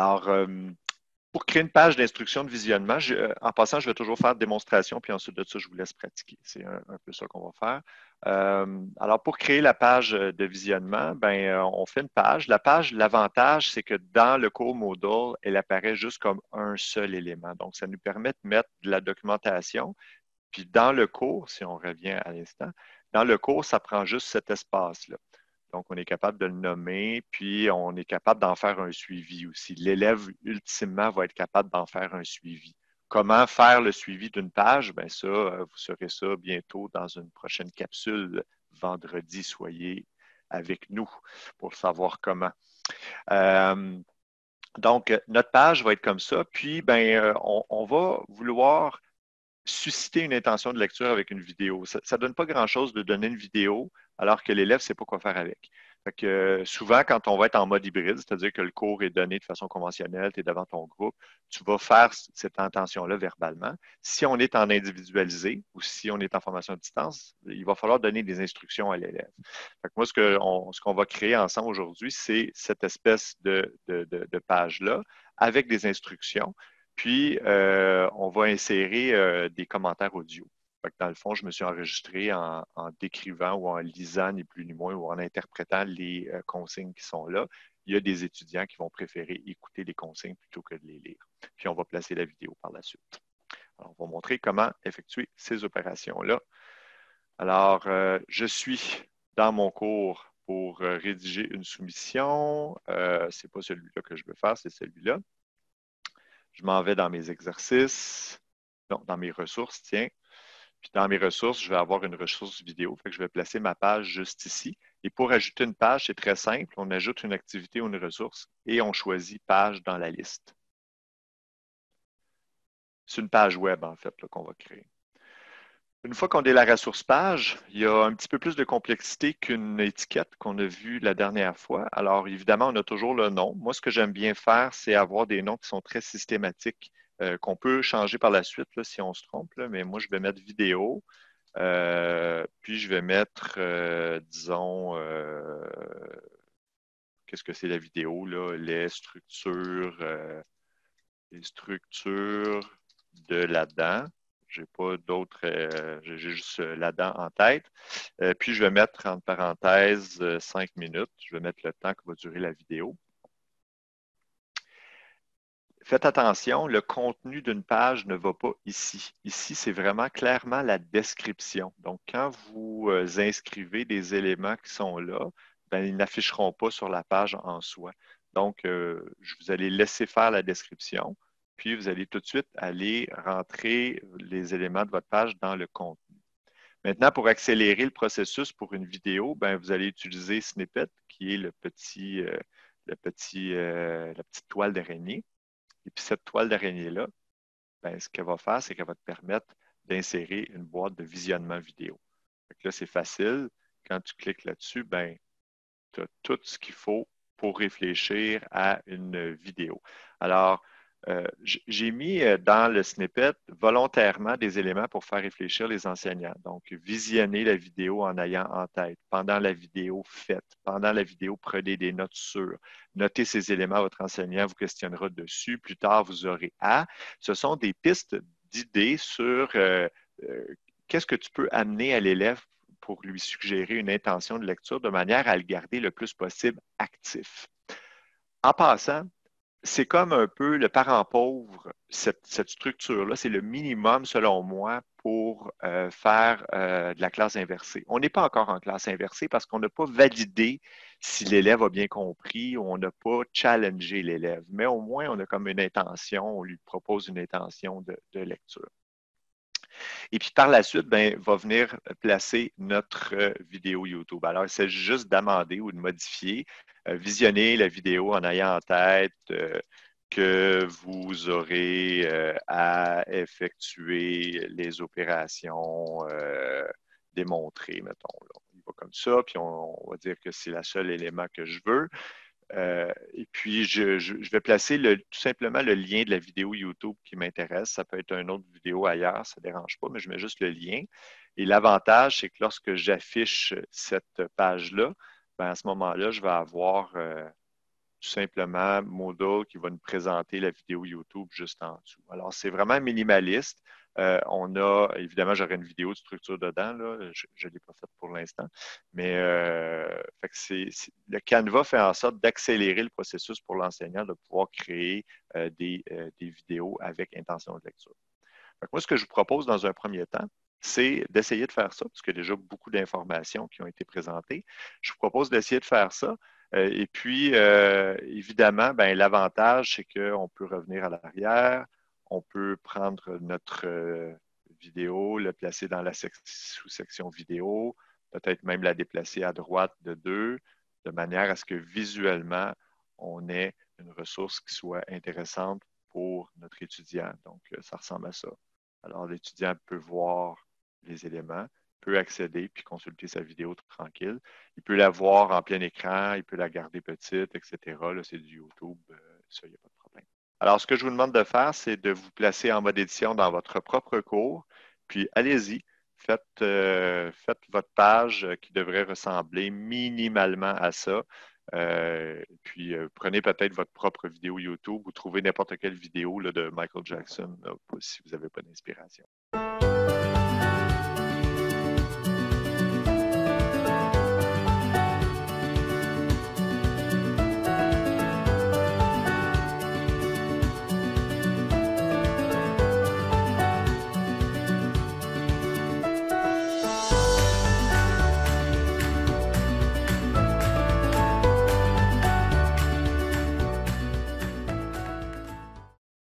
Alors, pour créer une page d'instruction de visionnement, en passant, je vais toujours faire démonstration, puis ensuite de ça, je vous laisse pratiquer. C'est un peu ça qu'on va faire. Alors, pour créer la page de visionnement, on fait une page. La page, l'avantage, c'est que dans le cours Moodle, elle apparaît juste comme un seul élément. Donc, ça nous permet de mettre de la documentation. Puis dans le cours, si on revient à l'instant, dans le cours, ça prend juste cet espace-là. Donc, on est capable de le nommer, puis on est capable d'en faire un suivi aussi. L'élève, ultimement, va être capable d'en faire un suivi. Comment faire le suivi d'une page? Bien, ça, vous saurez ça bientôt dans une prochaine capsule. Vendredi, soyez avec nous pour savoir comment. Euh, donc, notre page va être comme ça. Puis, on va vouloir susciter une intention de lecture avec une vidéo. Ça ne donne pas grand-chose de donner une vidéo alors que l'élève ne sait pas quoi faire avec. Fait que, souvent, quand on va être en mode hybride, c'est-à-dire que le cours est donné de façon conventionnelle, tu es devant ton groupe, tu vas faire cette intention-là verbalement. Si on est en individualisé ou si on est en formation à distance, il va falloir donner des instructions à l'élève. Fait que moi, ce qu'on va créer ensemble aujourd'hui, c'est cette espèce de page-là avec des instructions. Puis, on va insérer des commentaires audio. Fait que dans le fond, je me suis enregistré en décrivant ou en lisant, ni plus ni moins, ou en interprétant les consignes qui sont là. Il y a des étudiants qui vont préférer écouter les consignes plutôt que de les lire. Puis, on va placer la vidéo par la suite. Alors, on va montrer comment effectuer ces opérations-là. Alors, je suis dans mon cours pour rédiger une soumission. Ce n'est pas celui-là que je veux faire, c'est celui-là. Je m'en vais dans mes exercices, non, dans mes ressources, tiens. Puis dans mes ressources, je vais avoir une ressource vidéo. Fait que je vais placer ma page juste ici. Et pour ajouter une page, c'est très simple. On ajoute une activité ou une ressource et on choisit page dans la liste. C'est une page web, en fait, qu'on va créer. Une fois qu'on est la ressource page, il y a un petit peu plus de complexité qu'une étiquette qu'on a vue la dernière fois. Alors, évidemment, on a toujours le nom. Moi, ce que j'aime bien faire, c'est avoir des noms qui sont très systématiques, qu'on peut changer par la suite là, si on se trompe. Là. Mais moi, je vais mettre vidéo, puis je vais mettre, disons, qu'est-ce que c'est la vidéo, là? Les structures de la dent. J'ai pas d'autres, j'ai juste la dent en tête. Puis je vais mettre entre parenthèses 5 minutes. Je vais mettre le temps que va durer la vidéo. Faites attention, le contenu d'une page ne va pas ici. Ici, c'est vraiment clairement la description. Donc, quand vous inscrivez des éléments qui sont là, ben, ils n'afficheront pas sur la page en soi. Donc, vous allez laisser faire la description, puis vous allez tout de suite aller rentrer les éléments de votre page dans le contenu. Maintenant, pour accélérer le processus pour une vidéo, ben, vous allez utiliser Snippet, qui est la petite toile d'araignée. Et puis cette toile d'araignée-là, ben, ce qu'elle va faire, c'est qu'elle va te permettre d'insérer une boîte de visionnement vidéo. Fait que là, c'est facile. Quand tu cliques là-dessus, ben, tu as tout ce qu'il faut pour réfléchir à une vidéo. Alors, j'ai mis dans le snippet volontairement des éléments pour faire réfléchir les enseignants. Donc, visionner la vidéo en ayant en tête. Pendant la vidéo, faites. Pendant la vidéo, prenez des notes sûres. Notez ces éléments, votre enseignant vous questionnera dessus. Plus tard, vous aurez à. Ce sont des pistes d'idées sur qu'est-ce que tu peux amener à l'élève pour lui suggérer une intention de lecture de manière à le garder le plus possible actif. En passant, c'est comme un peu le parent pauvre, cette structure-là, c'est le minimum, selon moi, pour faire de la classe inversée. On n'est pas encore en classe inversée parce qu'on n'a pas validé si l'élève a bien compris ou on n'a pas challengé l'élève. Mais au moins, on a comme une intention, on lui propose une intention de lecture. Et puis par la suite, ben, va venir placer notre vidéo YouTube. Alors, il s'agit juste d'amender ou de modifier, visionner la vidéo en ayant en tête que vous aurez à effectuer les opérations démontrées, mettons. Là. Il va comme ça, puis on va dire que c'est le seul élément que je veux. Et puis, je vais placer tout simplement le lien de la vidéo YouTube qui m'intéresse. Ça peut être une autre vidéo ailleurs, ça ne dérange pas, mais je mets juste le lien. Et l'avantage, c'est que lorsque j'affiche cette page-là, ben à ce moment-là, je vais avoir tout simplement Moodle qui va nous présenter la vidéo YouTube juste en dessous. Alors, c'est vraiment minimaliste. On a, évidemment, j'aurai une vidéo de structure dedans, là. Je ne l'ai pas faite pour l'instant, mais fait que le Canva fait en sorte d'accélérer le processus pour l'enseignant de pouvoir créer des vidéos avec intention de lecture. Fait que moi, ce que je vous propose dans un premier temps, c'est d'essayer de faire ça, parce qu'il y a déjà beaucoup d'informations qui ont été présentées. Je vous propose d'essayer de faire ça. Et puis, évidemment, ben, l'avantage, c'est qu'on peut revenir à l'arrière, on peut prendre notre vidéo, le placer dans la sous-section vidéo, peut-être même la déplacer à droite de 2, de manière à ce que visuellement, on ait une ressource qui soit intéressante pour notre étudiant. Donc, ça ressemble à ça. Alors, l'étudiant peut voir les éléments, peut accéder puis consulter sa vidéo tranquille. Il peut la voir en plein écran, il peut la garder petite, etc. Là, c'est du YouTube, ça, il n'y a pas de problème. Alors, ce que je vous demande de faire, c'est de vous placer en mode édition dans votre propre cours, puis allez-y, faites votre page qui devrait ressembler minimalement à ça. Puis prenez peut-être votre propre vidéo YouTube ou trouvez n'importe quelle vidéo là, de Michael Jackson là, si vous n'avez pas d'inspiration.